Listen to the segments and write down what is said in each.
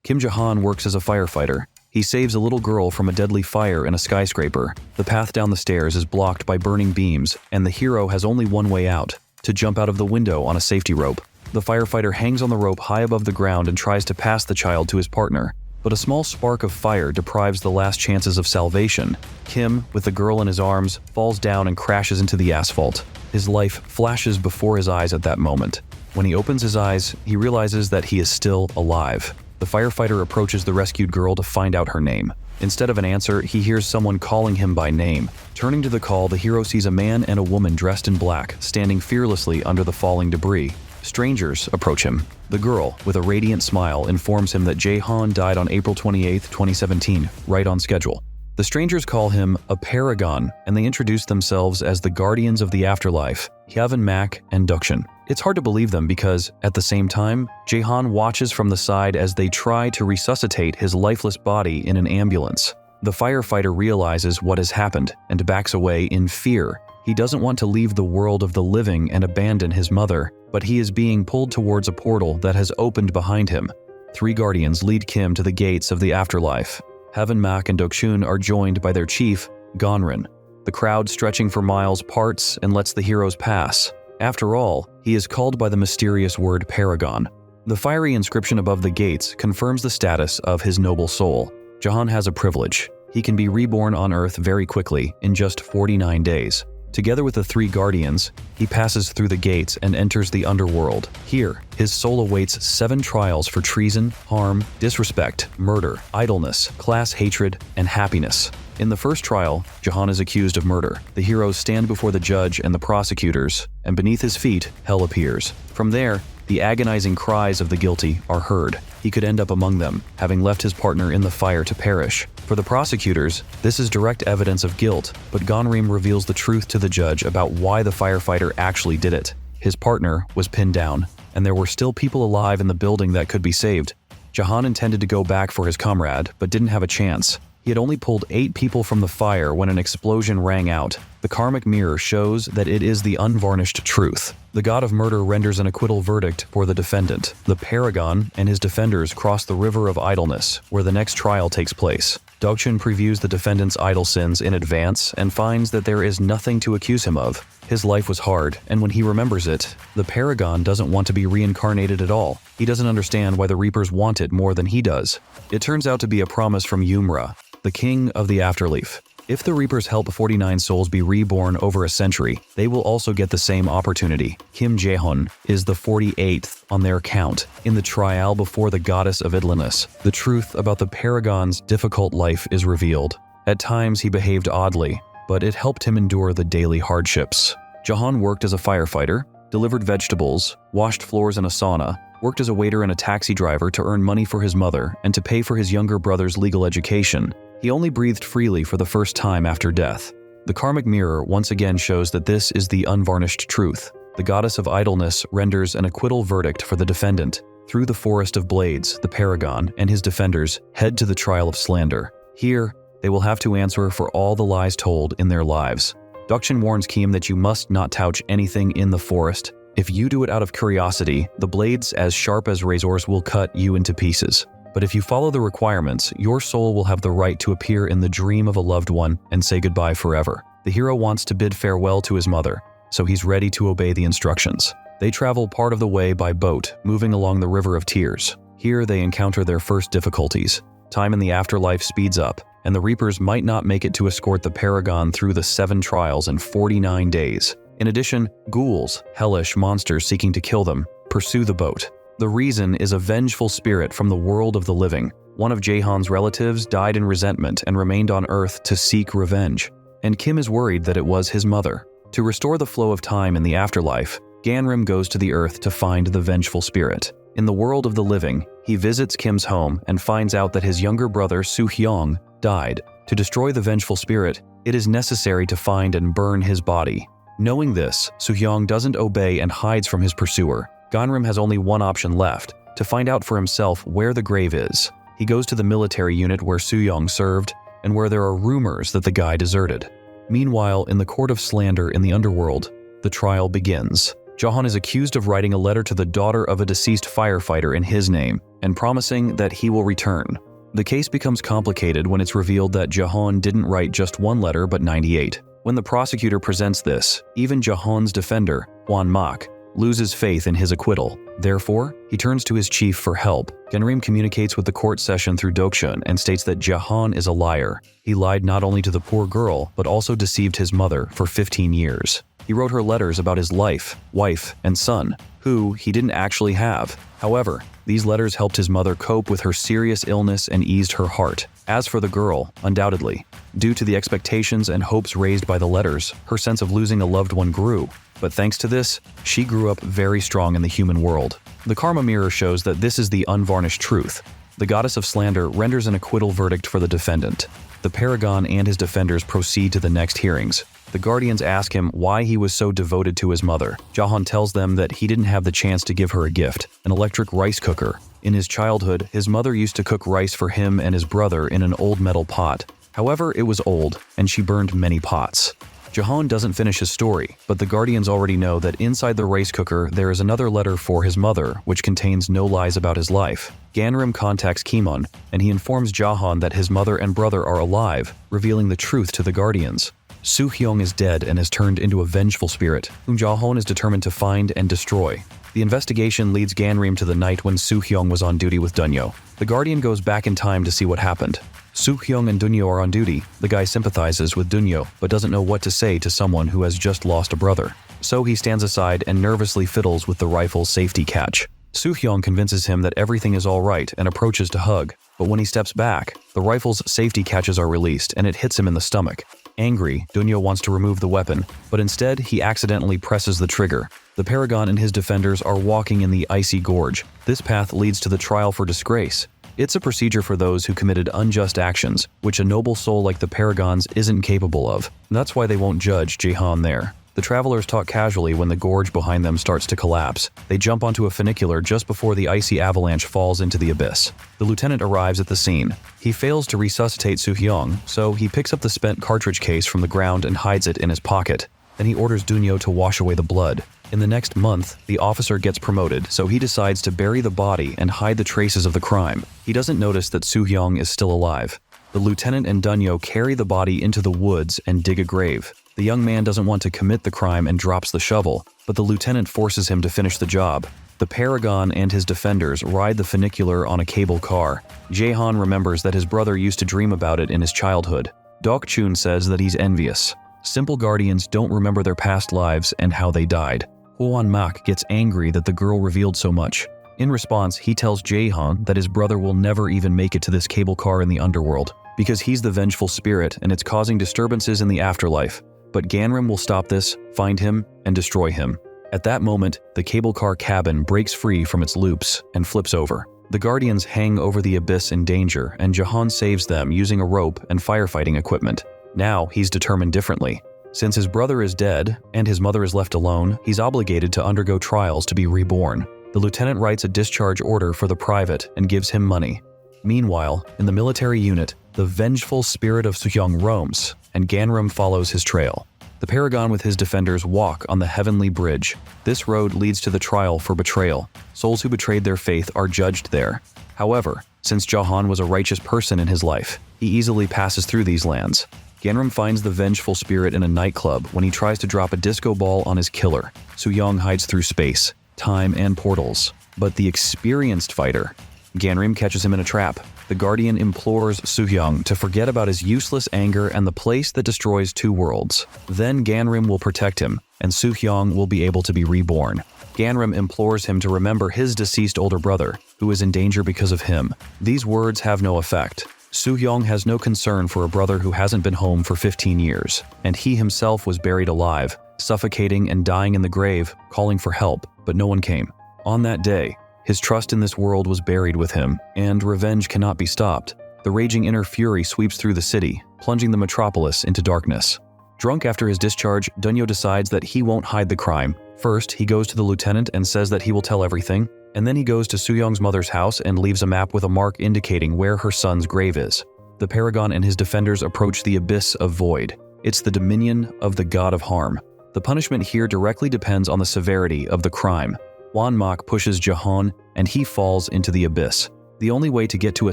Kim Jae-han works as a firefighter. He saves a little girl from a deadly fire in a skyscraper. The path down the stairs is blocked by burning beams, and the hero has only one way out: to jump out of the window on a safety rope. The firefighter hangs on the rope high above the ground and tries to pass the child to his partner. But a small spark of fire deprives the last chances of salvation. Kim, with the girl in his arms, falls down and crashes into the asphalt. His life flashes before his eyes at that moment. When he opens his eyes, he realizes that he is still alive. The firefighter approaches the rescued girl to find out her name. Instead of an answer, he hears someone calling him by name. Turning to the call, the hero sees a man and a woman dressed in black, standing fearlessly under the falling debris. Strangers approach him. The girl, with a radiant smile, informs him that Jae-han died on April 28, 2017, right on schedule. The strangers call him a paragon, and they introduce themselves as the guardians of the afterlife, Hyevon Mak and Dukshin. It's hard to believe them because, at the same time, Jae-han watches from the side as they try to resuscitate his lifeless body in an ambulance. The firefighter realizes what has happened and backs away in fear. He doesn't want to leave the world of the living and abandon his mother, but he is being pulled towards a portal that has opened behind him. 3 guardians lead Kim to the gates of the afterlife. Hyevon Mak and Dukshin are joined by their chief, Gonrin. The crowd, stretching for miles, parts and lets the heroes pass. After all, he is called by the mysterious word paragon. The fiery inscription above the gates confirms the status of his noble soul. Jae-han has a privilege. He can be reborn on Earth very quickly, in just 49 days. Together with the 3 guardians, he passes through the gates and enters the underworld. Here, his soul awaits 7 trials for treason, harm, disrespect, murder, idleness, class hatred, and happiness. In the first trial, Jae-han is accused of murder. The heroes stand before the judge and the prosecutors, and beneath his feet, hell appears. From there, the agonizing cries of the guilty are heard. He could end up among them, having left his partner in the fire to perish. For the prosecutors, this is direct evidence of guilt, but Gonrim reveals the truth to the judge about why the firefighter actually did it. His partner was pinned down, and there were still people alive in the building that could be saved. Jae-han intended to go back for his comrade, but didn't have a chance. He had only pulled 8 people from the fire when an explosion rang out. The karmic mirror shows that it is the unvarnished truth. The god of murder renders an acquittal verdict for the defendant. The paragon and his defenders cross the river of idleness, where the next trial takes place. Dukshin previews the defendant's idle sins in advance and finds that there is nothing to accuse him of. His life was hard, and when he remembers it, the paragon doesn't want to be reincarnated at all. He doesn't understand why the Reapers want it more than he does. It turns out to be a promise from Yumra, the king of the afterlife. If the Reapers help 49 souls be reborn over a century, they will also get the same opportunity. Kim Jae-han is the 48th on their count. In the trial before the goddess of idleness, the truth about the paragon's difficult life is revealed. At times he behaved oddly, but it helped him endure the daily hardships. Jae-han worked as a firefighter, delivered vegetables, washed floors in a sauna, worked as a waiter and a taxi driver to earn money for his mother and to pay for his younger brother's legal education. He only breathed freely for the first time after death. The karmic mirror once again shows that this is the unvarnished truth. The goddess of idleness renders an acquittal verdict for the defendant. Through the forest of blades, the paragon and his defenders head to the trial of slander. Here, they will have to answer for all the lies told in their lives. Dukshin warns Kim that you must not touch anything in the forest. If you do it out of curiosity, the blades as sharp as razors will cut you into pieces. But if you follow the requirements, your soul will have the right to appear in the dream of a loved one and say goodbye forever. The hero wants to bid farewell to his mother, so he's ready to obey the instructions. They travel part of the way by boat, moving along the River of Tears. Here they encounter their first difficulties. Time in the afterlife speeds up, and the Reapers might not make it to escort the paragon through the 7 trials in 49 days. In addition, ghouls, hellish monsters seeking to kill them, pursue the boat. The reason is a vengeful spirit from the world of the living. One of Jae-han's relatives died in resentment and remained on Earth to seek revenge, and Kim is worried that it was his mother. To restore the flow of time in the afterlife, Ganrim goes to the Earth to find the vengeful spirit. In the world of the living, he visits Kim's home and finds out that his younger brother Soo-hyung died. To destroy the vengeful spirit, it is necessary to find and burn his body. Knowing this, Soo-hyung doesn't obey and hides from his pursuer. Gonrim has only one option left, to find out for himself where the grave is. He goes to the military unit where Soo-hyung served, and where there are rumors that the guy deserted. Meanwhile, in the court of slander in the underworld, the trial begins. Jahan is accused of writing a letter to the daughter of a deceased firefighter in his name and promising that he will return. The case becomes complicated when it's revealed that Jahan didn't write just one letter but 98. When the prosecutor presents this, even Jahan's defender, Juan Mak, loses faith in his acquittal. Therefore, he turns to his chief for help. Genrim communicates with the court session through Dokshun and states that Jahan is a liar. He lied not only to the poor girl, but also deceived his mother for 15 years. He wrote her letters about his life, wife, and son, who he didn't actually have. However, these letters helped his mother cope with her serious illness and eased her heart. As for the girl, undoubtedly, due to the expectations and hopes raised by the letters, her sense of losing a loved one grew. But thanks to this, she grew up very strong in the human world. The Karma Mirror shows that this is the unvarnished truth. The goddess of slander renders an acquittal verdict for the defendant. The paragon and his defenders proceed to the next hearings. The guardians ask him why he was so devoted to his mother. Jahan tells them that he didn't have the chance to give her a gift, an electric rice cooker. In his childhood, his mother used to cook rice for him and his brother in an old metal pot. However, it was old, and she burned many pots. Jahan doesn't finish his story, but the guardians already know that inside the rice cooker there is another letter for his mother, which contains no lies about his life. Ganrim contacts Kimon, and he informs Jahan that his mother and brother are alive, revealing the truth to the guardians. Soo-hyung is dead and has turned into a vengeful spirit, whom Jahan is determined to find and destroy. The investigation leads Ganrim to the night when Soo-hyung was on duty with Dunyo. The guardian goes back in time to see what happened. Soo-hyung and Dunyo are on duty. The guy sympathizes with Dunyo, but doesn't know what to say to someone who has just lost a brother. So he stands aside and nervously fiddles with the rifle's safety catch. Soo-hyung convinces him that everything is all right and approaches to hug, but when he steps back, the rifle's safety catches are released and it hits him in the stomach. Angry, Dunyo wants to remove the weapon, but instead he accidentally presses the trigger. The paragon and his defenders are walking in the icy gorge. This path leads to the trial for disgrace. It's a procedure for those who committed unjust actions, which a noble soul like the Paragons isn't capable of. That's why they won't judge Jahan there. The travelers talk casually when the gorge behind them starts to collapse. They jump onto a funicular just before the icy avalanche falls into the abyss. The lieutenant arrives at the scene. He fails to resuscitate Soo-hyung, so he picks up the spent cartridge case from the ground and hides it in his pocket. Then he orders Dunyo to wash away the blood. In the next month, the officer gets promoted, so he decides to bury the body and hide the traces of the crime. He doesn't notice that Soo-hyung is still alive. The lieutenant and Dunyo carry the body into the woods and dig a grave. The young man doesn't want to commit the crime and drops the shovel, but the lieutenant forces him to finish the job. The paragon and his defenders ride the funicular on a cable car. Jahan remembers that his brother used to dream about it in his childhood. Dokchun says that he's envious. Simple guardians don't remember their past lives and how they died. Hwan Mak gets angry that the girl revealed so much. In response, he tells Jahan that his brother will never even make it to this cable car in the underworld, because he's the vengeful spirit and it's causing disturbances in the afterlife. But Ganrim will stop this, find him, and destroy him. At that moment, the cable car cabin breaks free from its loops and flips over. The guardians hang over the abyss in danger, and Jahan saves them using a rope and firefighting equipment. Now, he's determined differently. Since his brother is dead and his mother is left alone, he's obligated to undergo trials to be reborn. The lieutenant writes a discharge order for the private and gives him money. Meanwhile, in the military unit, the vengeful spirit of Soo-hyung roams, and Ganrim follows his trail. The paragon with his defenders walk on the heavenly bridge. This road leads to the trial for betrayal. Souls who betrayed their faith are judged there. However, since Jahan was a righteous person in his life, he easily passes through these lands. Ganrim finds the vengeful spirit in a nightclub when he tries to drop a disco ball on his killer. Soo-hyung hides through space, time, and portals. But the experienced fighter, Ganrim, catches him in a trap. The guardian implores Soo-hyung to forget about his useless anger and the place that destroys two worlds. Then Ganrim will protect him, and Soo-hyung will be able to be reborn. Ganrim implores him to remember his deceased older brother, who is in danger because of him. These words have no effect. Soo-hyung has no concern for a brother who hasn't been home for 15 years, and he himself was buried alive, suffocating and dying in the grave, calling for help, but no one came. On that day, his trust in this world was buried with him, and revenge cannot be stopped. The raging inner fury sweeps through the city, plunging the metropolis into darkness. Drunk after his discharge, Dunyo decides that he won't hide the crime. First, he goes to the lieutenant and says that he will tell everything, and then he goes to Soo-hyung's mother's house and leaves a map with a mark indicating where her son's grave is. The paragon and his defenders approach the abyss of void. It's the dominion of the god of harm. The punishment here directly depends on the severity of the crime. Hwan Mak pushes Jahan and he falls into the abyss. The only way to get to a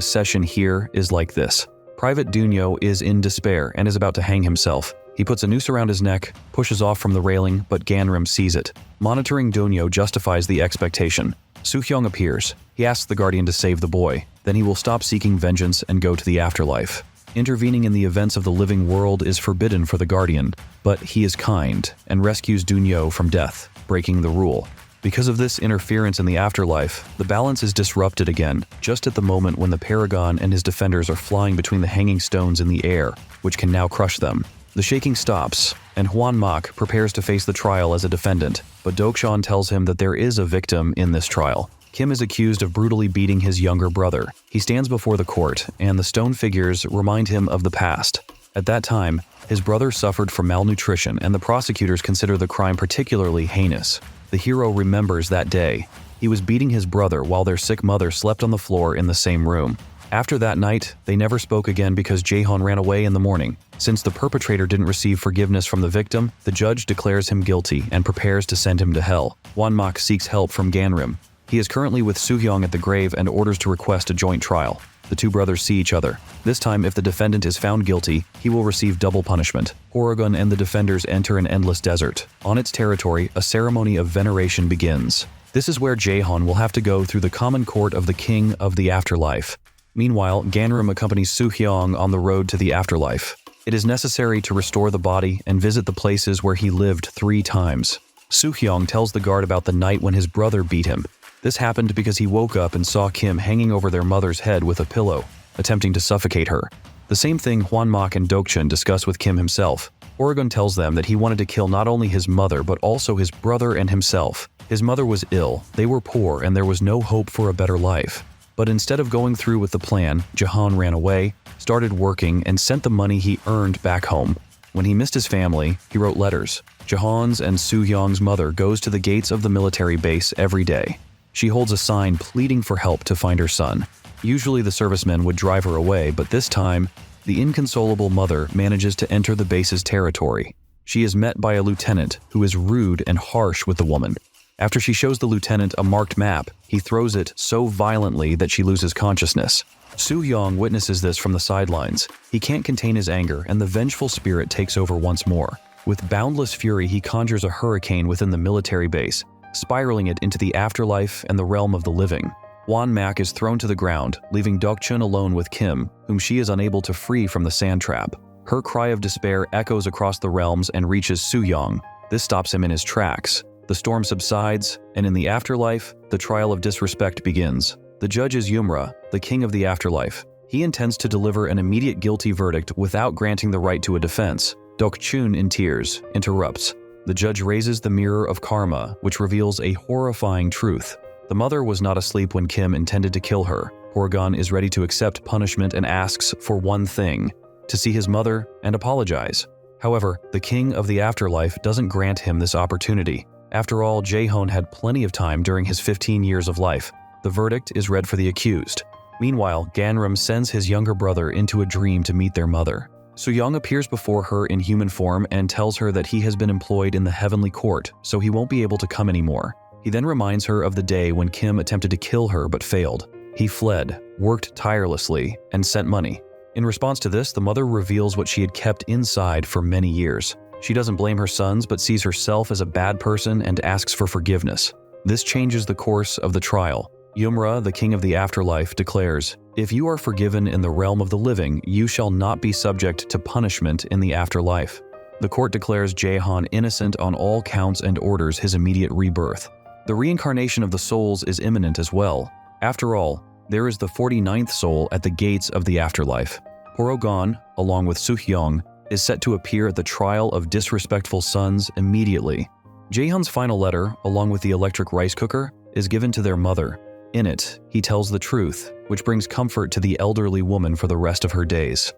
session here is like this. Private Dunyo is in despair and is about to hang himself. He puts a noose around his neck, pushes off from the railing, but Ganrim sees it. Monitoring Dunyo justifies the expectation. Soo-hyung appears. He asks the guardian to save the boy. Then he will stop seeking vengeance and go to the afterlife. Intervening in the events of the living world is forbidden for the guardian, but he is kind and rescues Dunyo from death, breaking the rule. Because of this interference in the afterlife, the balance is disrupted again, just at the moment when the Paragon and his defenders are flying between the hanging stones in the air, which can now crush them. The shaking stops, and Hwan Mak prepares to face the trial as a defendant, but Dokchan tells him that there is a victim in this trial. Kim is accused of brutally beating his younger brother. He stands before the court, and the stone figures remind him of the past. At that time, his brother suffered from malnutrition, and the prosecutors consider the crime particularly heinous. The hero remembers that day. He was beating his brother while their sick mother slept on the floor in the same room. After that night, they never spoke again because Jaehoon ran away in the morning. Since the perpetrator didn't receive forgiveness from the victim, the judge declares him guilty and prepares to send him to hell. Hwan Mak seeks help from Ganrim. He is currently with Soo-hyung at the grave and orders to request a joint trial. The two brothers see each other. This time, if the defendant is found guilty, he will receive double punishment. Horogun and the defenders enter an endless desert. On its territory, a ceremony of veneration begins. This is where Jaehoon will have to go through the common court of the king of the afterlife. Meanwhile, Ganrim accompanies Soo-hyung on the road to the afterlife. It is necessary to restore the body and visit the places where he lived 3 times. Soo-hyung tells the guard about the night when his brother beat him. This happened because he woke up and saw Kim hanging over their mother's head with a pillow, attempting to suffocate her. The same thing Hwan Mak and Dokchan discuss with Kim himself. Horogun tells them that he wanted to kill not only his mother but also his brother and himself. His mother was ill, they were poor, and there was no hope for a better life. But instead of going through with the plan, Jahan ran away, started working, and sent the money he earned back home. When he missed his family, he wrote letters. Jahan's and Soo-hyung's mother goes to the gates of the military base every day. She holds a sign pleading for help to find her son. Usually the servicemen would drive her away, but this time, the inconsolable mother manages to enter the base's territory. She is met by a lieutenant who is rude and harsh with the woman. After she shows the lieutenant a marked map, he throws it so violently that she loses consciousness. Soo-hyung witnesses this from the sidelines. He can't contain his anger, and the vengeful spirit takes over once more. With boundless fury, he conjures a hurricane within the military base, spiraling it into the afterlife and the realm of the living. Hwan Mak is thrown to the ground, leaving Dokchan alone with Kim, whom she is unable to free from the sand trap. Her cry of despair echoes across the realms and reaches Soo-hyung. This stops him in his tracks. The storm subsides, and in the afterlife, the trial of disrespect begins. The judge is Yumra, the king of the afterlife. He intends to deliver an immediate guilty verdict without granting the right to a defense. Dokchun, in tears, interrupts. The judge raises the mirror of karma, which reveals a horrifying truth. The mother was not asleep when Kim intended to kill her. Horogun is ready to accept punishment and asks for one thing: to see his mother and apologize. However, the king of the afterlife doesn't grant him this opportunity. After all, Jaehoon had plenty of time during his 15 years of life. The verdict is read for the accused. Meanwhile, Ganrim sends his younger brother into a dream to meet their mother. Soo-hyung appears before her in human form and tells her that he has been employed in the heavenly court, so he won't be able to come anymore. He then reminds her of the day when Kim attempted to kill her but failed. He fled, worked tirelessly, and sent money. In response to this, the mother reveals what she had kept inside for many years. She doesn't blame her sons but sees herself as a bad person and asks for forgiveness. This changes the course of the trial. Yumra, the king of the afterlife, declares, "If you are forgiven in the realm of the living, you shall not be subject to punishment in the afterlife." The court declares Jaehoon innocent on all counts and orders his immediate rebirth. The reincarnation of the souls is imminent as well. After all, there is the 49th soul at the gates of the afterlife. Horogun, along with Soo-hyung, is set to appear at the trial of disrespectful sons immediately. Jaehoon's final letter, along with the electric rice cooker, is given to their mother. In it, he tells the truth, which brings comfort to the elderly woman for the rest of her days.